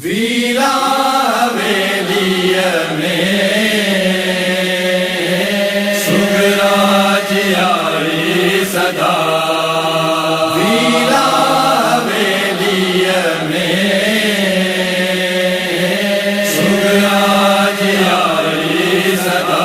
वीरा वेलिय में सुखराज यारी सदा। वीरा वेलिय में सुखराज यारी सदा।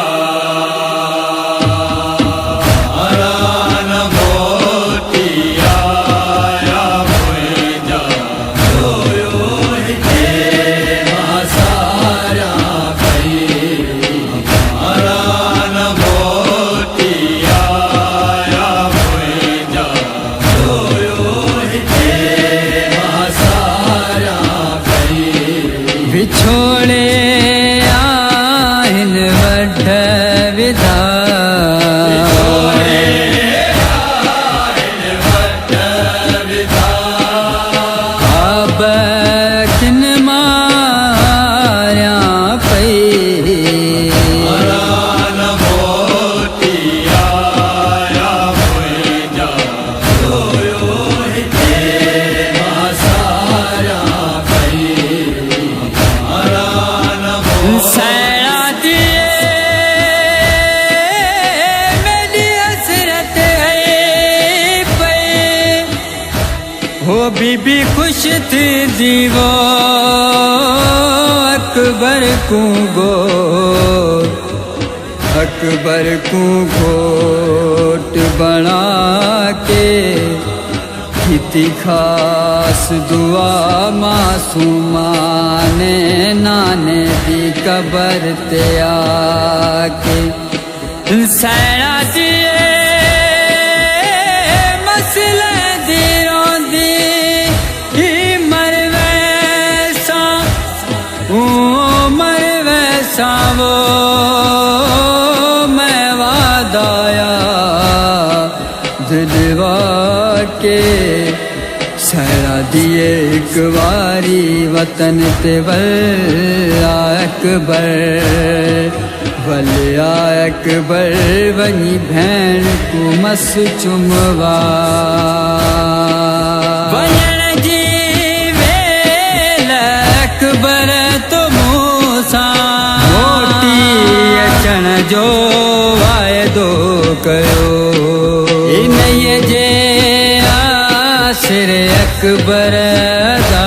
विछोड़े आहिन वढ विधा, अब किन मारिया पई। हो बीबी खुश थी जीवो अकबर को गोट बना के किती खास दुआ मासूमा ने नाने दी कबर ते आके। सैना दिए मसले दी रोंदी वो मैं वादाया दिलवा के। सहरा दिए एक बारी वतन ते वल्ला अकबर, वल्ला अकबर वनी भेण को मस चुमवा। वञण जी वेल अकबर तो मूसा अचण जो वायदो कयो। इन्हीअ जे आसिर अकबर दा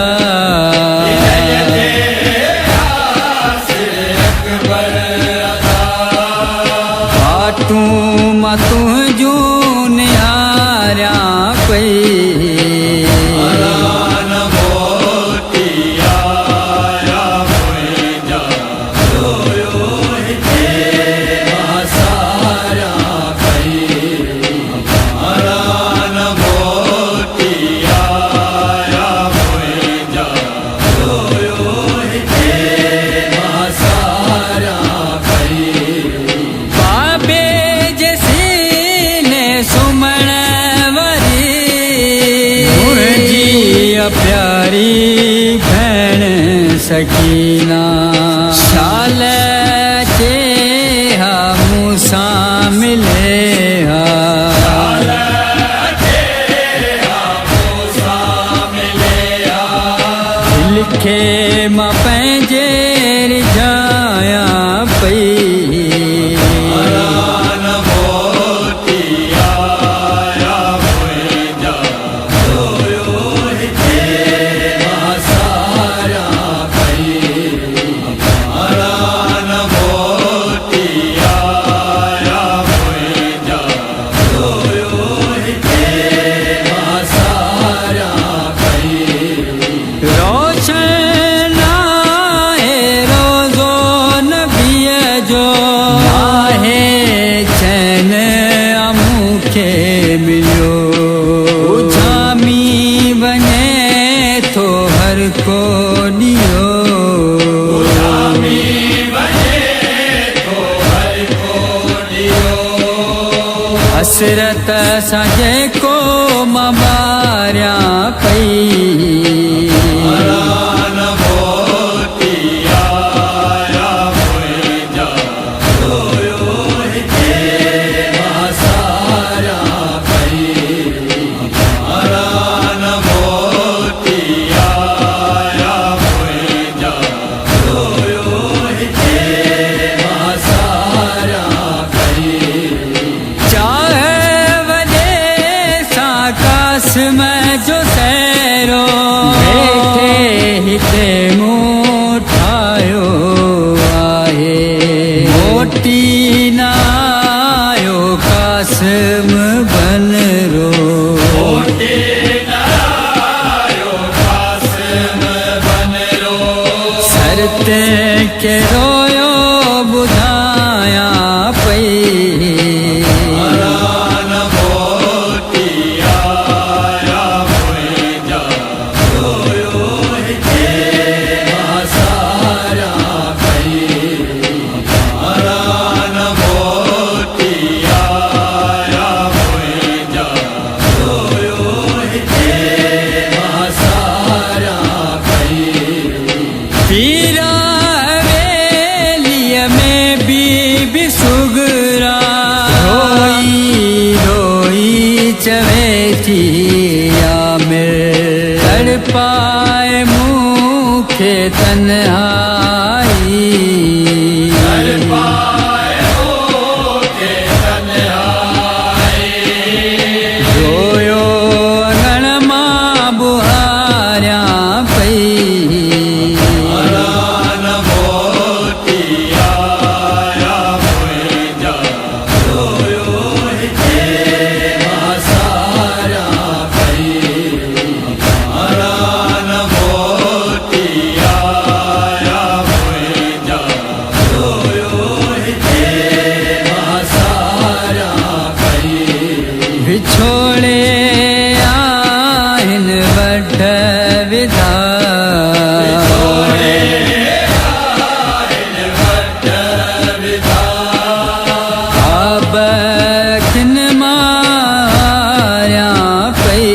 फाटूं मां तुंहिंजूं निहारियां पई। प्यारी भेण सकीना शाल चे हा मूसा मिले हा। लिखे मां पंहिंजे रिझाया पई। हसरत सजे को मारिया पई। तंहिंखे रोयो ॿुधायां पई प्राण मोटी आया मुंहिंजा रोयो हिते मां सारियां पई प्राण मोटी आया मुंहिंजा रोयो हिते मां सारियां पई पीरा हवेलीअ में बीबी सुगरा रोई रोई चवे थी या मिल तड़पाए मूंखे तन्हाई रोयो अङण मां बुहारियां पई प्राण मोटी आया मुंहिंजा रोयो हिते मां सारियां पई प्राण मोटी आया मुंहिंजा रोयो हिते मां सारियां पई विछोड़े आहिनि वढ विधा आब खिन मारियां पई